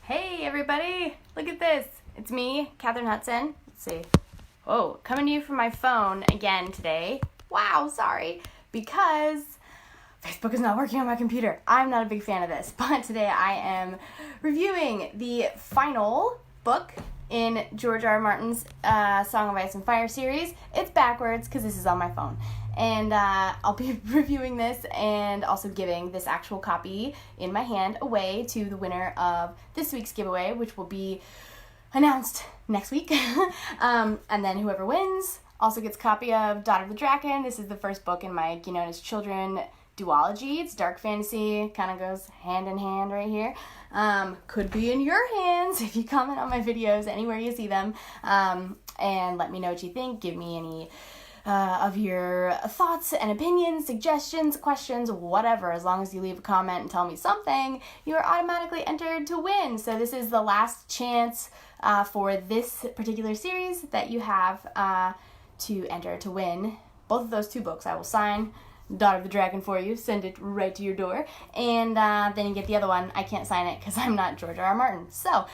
Hey everybody, look at this. It's me, Catherine Hudson. Let's see. Oh, coming to you from my phone again today. Wow, sorry. Because Facebook is not working on my computer. I'm not a big fan of this, but today I am reviewing the final book in George R. R. Martin's Song of Ice and Fire series. It's backwards because this is on my phone. And I'll be reviewing this and also giving this actual copy in my hand away to the winner of this week's giveaway, which will be announced next week. And then whoever wins also gets a copy of Daughter of the Drackan. This is the first book in my Gyenona Children duology. It's dark fantasy, kind of goes hand in hand right here. Could be in your hands if you comment on my videos anywhere you see them. And let me know what you think. Give me any of your thoughts and opinions, suggestions, questions, whatever. As long as you leave a comment and tell me something, you are automatically entered to win. So this is the last chance for this particular series that you have to enter to win both of those two books. I will sign Daughter of the Drackan for you, send it right to your door, and then you get the other one. I can't sign it because I'm not George R. R. Martin. So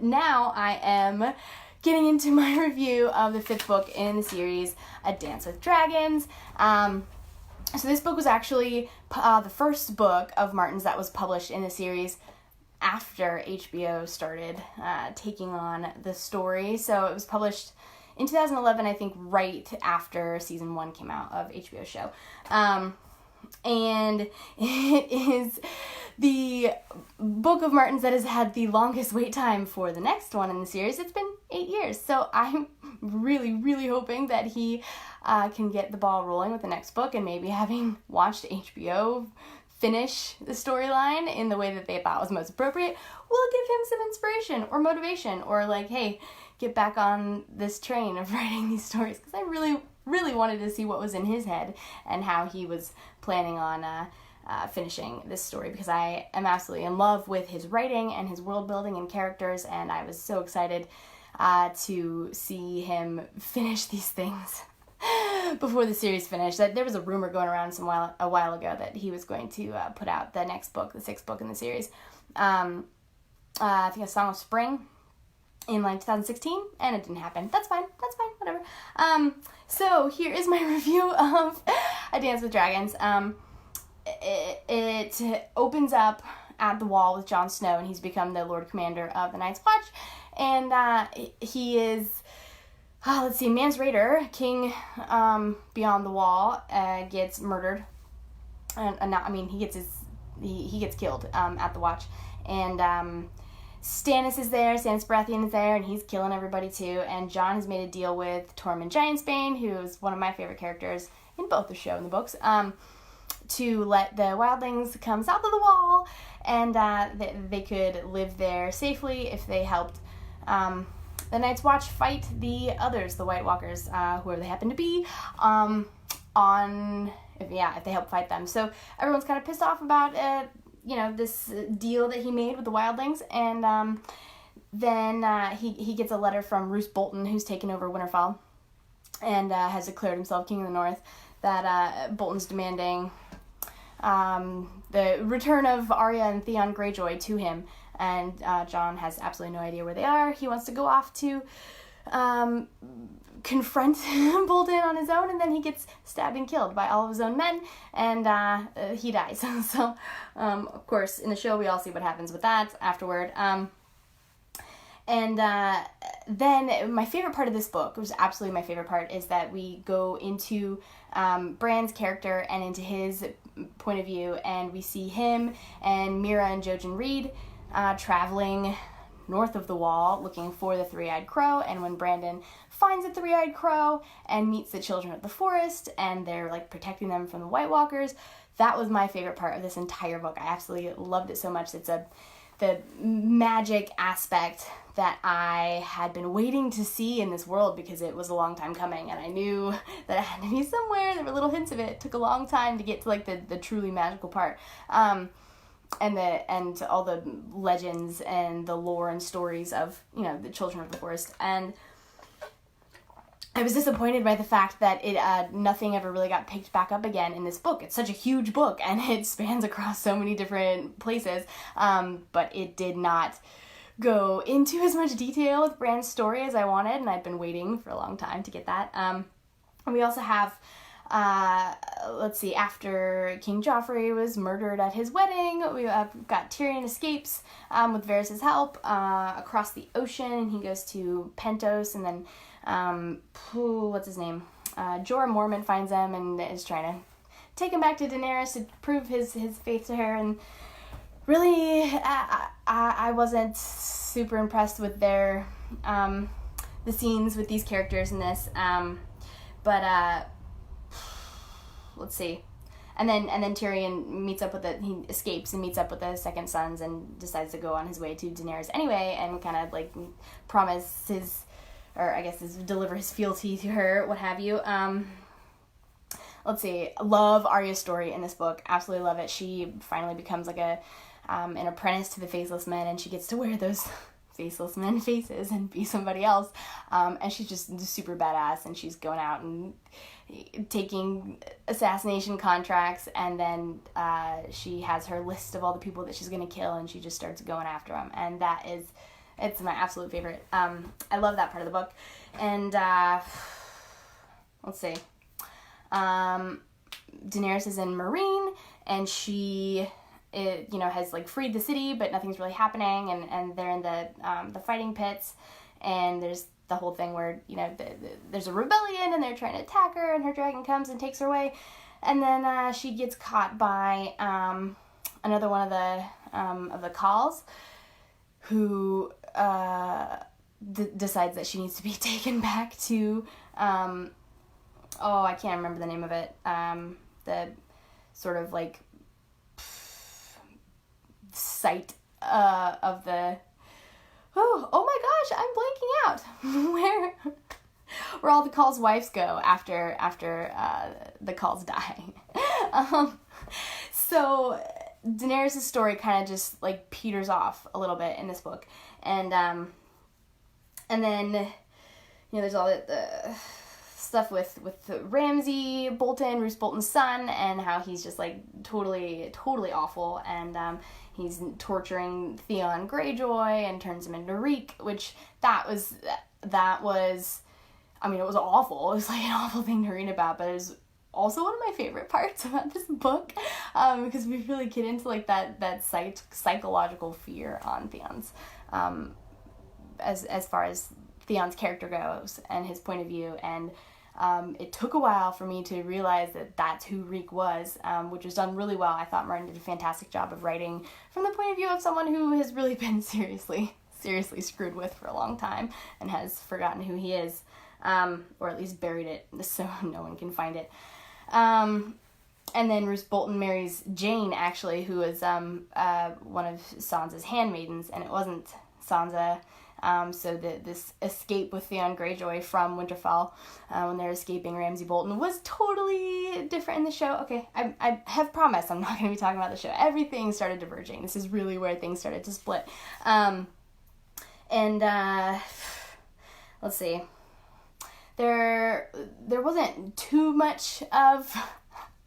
now I am getting into my review of the fifth book in the series, A Dance with Dragons. So this book was actually the first book of Martin's that was published in the series after HBO started taking on the story. So it was published in 2011, I think, right after season 1 came out of HBO show. And it is the book of Martin's that has had the longest wait time for the next one in the series. It's been 8 years, so I'm really, really hoping that he can get the ball rolling with the next book, and maybe having watched HBO finish the storyline in the way that they thought was most appropriate will give him some inspiration or motivation, or like, hey, get back on this train of writing these stories, because I really wanted to see what was in his head and how he was planning on finishing this story, because I am absolutely in love with his writing and his world building and characters, and I was so excited to see him finish these things before the series finished. That there was a rumor going around a while ago that he was going to put out the next book, the sixth book in the series. I think A Song of Spring in like 2016, and it didn't happen. That's fine, whatever. So here is my review of A Dance with Dragons. It opens up at the wall with Jon Snow, and he's become the Lord Commander of the Night's Watch, and he is, Mance Rayder, King beyond the wall, gets murdered, and he gets killed at the Watch, and Stannis is there, Stannis Baratheon is there, and he's killing everybody too, and Jon has made a deal with Tormund Giantsbane, who is one of my favorite characters in both the show and the books, to let the wildlings come south of the wall, and they could live there safely if they helped the Night's Watch fight the others, the White Walkers, whoever they happen to be, if they help fight them. So everyone's kind of pissed off about this deal that he made with the wildlings, and then he gets a letter from Roose Bolton, who's taken over Winterfell and has declared himself King of the North, that Bolton's demanding the return of Arya and Theon Greyjoy to him, and Jon has absolutely no idea where they are. He wants to go off to confront Bolton on his own, and then he gets stabbed and killed by all of his own men, and he dies. So, of course, in the show, we all see what happens with that afterward. And then my favorite part of this book, which is absolutely my favorite part, is that we go into Bran's character and into his point of view, and we see him and Mira and Jojen Reed traveling north of the wall looking for the three-eyed crow, and when Brandon finds the three-eyed crow and meets the children of the forest, and they're like protecting them from the White Walkers, that was my favorite part of this entire book. I absolutely loved it so much. It's the magic aspect that I had been waiting to see in this world, because it was a long time coming, and I knew that it had to be somewhere. There were little hints of it. It took a long time to get to like the truly magical part. And all the legends and the lore and stories of, the children of the forest. And I was disappointed by the fact that nothing ever really got picked back up again in this book. It's such a huge book, and it spans across so many different places, but it did not go into as much detail with Bran's story as I wanted, and I've been waiting for a long time to get that. And we also have, after King Joffrey was murdered at his wedding, we got Tyrion escapes with Varys' help across the ocean, and he goes to Pentos, and then, what's his name? Jorah Mormont finds him and is trying to take him back to Daenerys to prove his faith to her, and really, I wasn't super impressed with their, the scenes with these characters in this, but let's see. And then Tyrion meets up with he escapes and meets up with the second sons and decides to go on his way to Daenerys anyway, and kind of like promise his, or I guess deliver his fealty to her, what have you. Let's see. Love Arya's story in this book. Absolutely love it. She finally becomes like an apprentice to the Faceless Men, and she gets to wear those Faceless Men faces and be somebody else. And she's just super badass, and she's going out and taking assassination contracts, and then she has her list of all the people that she's going to kill, and she just starts going after them. And it's my absolute favorite. I love that part of the book. And let's see. Daenerys is in Meereen, and she has like freed the city, but nothing's really happening, and they're in the fighting pits, and there's the whole thing where there's a rebellion and they're trying to attack her, and her dragon comes and takes her away, and then she gets caught by another one of the Khals, who decides that she needs to be taken back to I can't remember the name of it, the sort of like site of the oh my gosh, I'm blanking out where all the Khals' wives go after the Khals die. So Daenerys' story kind of just like peters off a little bit in this book, and then there's all the stuff with Ramsay Bolton, Roose Bolton's son, and how he's just like totally awful, and he's torturing Theon Greyjoy and turns him into Reek, which that was I mean, it was awful. It was like an awful thing to read about, but it was also one of my favorite parts about this book, because we really get into like that psychological fear on Theon's, as far as Theon's character goes and his point of view, and it took a while for me to realize that that's who Reek was, which was done really well. I thought Martin did a fantastic job of writing from the point of view of someone who has really been seriously screwed with for a long time and has forgotten who he is, or at least buried it so no one can find it. And then Roose Bolton marries Jane, actually, who is one of Sansa's handmaidens, and it wasn't Sansa. So this escape with Theon Greyjoy from Winterfell, when they're escaping Ramsay Bolton, was totally different in the show. Okay, I have promised I'm not going to be talking about the show. Everything started diverging. This is really where things started to split. Let's see. There wasn't too much of...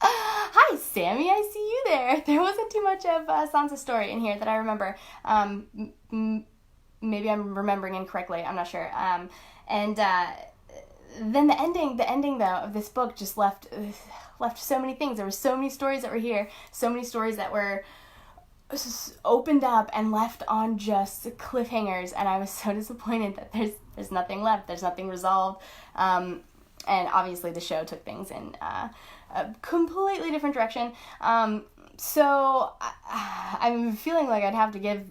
Hi, Sammy, I see you there. There wasn't too much of Sansa's story in here that I remember. Maybe I'm remembering incorrectly. I'm not sure. And then the ending though of this book just left so many things. There were so many stories that were here, so many stories that were opened up and left on just cliffhangers, and I was so disappointed that there's nothing left. There's nothing resolved. And obviously the show took things in a completely different direction. So I'm feeling like I'd have to give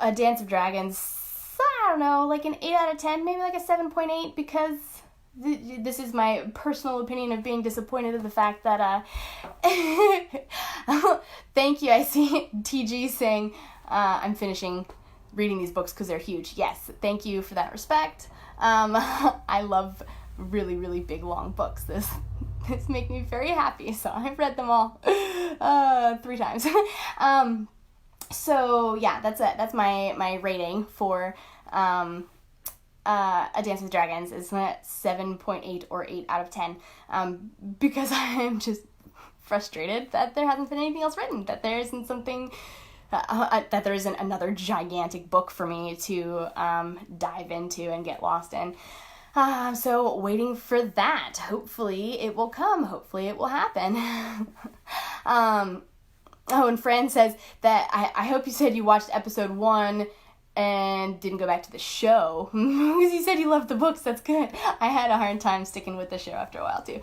A Dance of Dragons, I don't know, like an 8 out of 10, maybe like a 7.8, because this is my personal opinion of being disappointed at the fact that, thank you, I see TG saying, I'm finishing reading these books because they're huge. Yes, thank you for that respect. I love really, really big, long books. This makes me very happy, so I've read them all 3 times. So yeah, that's it. That's my rating for A Dance with Dragons. It's at 7.8 or 8 out of 10, because I'm just frustrated that there hasn't been anything else written, that there isn't something that there isn't another gigantic book for me to dive into and get lost in. So waiting for that. Hopefully it will come. Hopefully it will happen. Oh, and Fran says that I hope you said you watched episode 1 and didn't go back to the show. Because you said you loved the books. That's good. I had a hard time sticking with the show after a while too.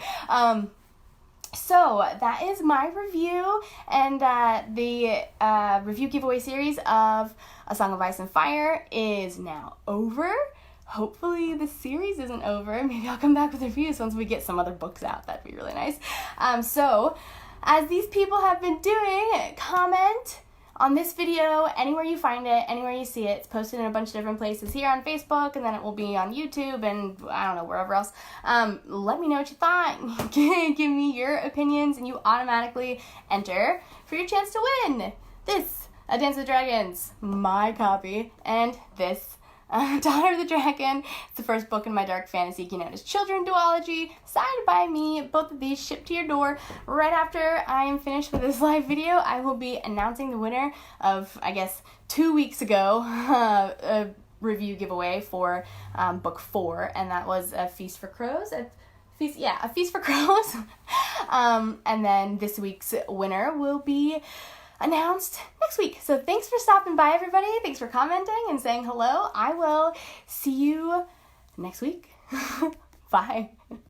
So that is my review, and the review giveaway series of A Song of Ice and Fire is now over. Hopefully the series isn't over. Maybe I'll come back with reviews once we get some other books out. That'd be really nice. So, as these people have been doing, comment on this video anywhere you find it, anywhere you see it. It's posted in a bunch of different places here on Facebook, and then it will be on YouTube and I don't know, wherever else. Let me know what you thought. Give me your opinions, and you automatically enter for your chance to win this, A Dance with Dragons, my copy, and this, Daughter of the Drackan. It's the first book in my dark fantasy Gyenona children duology, signed by me. Both of these shipped to your door. Right after I am finished with this live video, I will be announcing the winner of, I guess, 2 weeks ago, a review giveaway for book 4, and that was A Feast for Crows. A Feast for Crows. And then this week's winner will be announced next week. So thanks for stopping by, everybody. Thanks for commenting and saying hello. I will see you next week. Bye.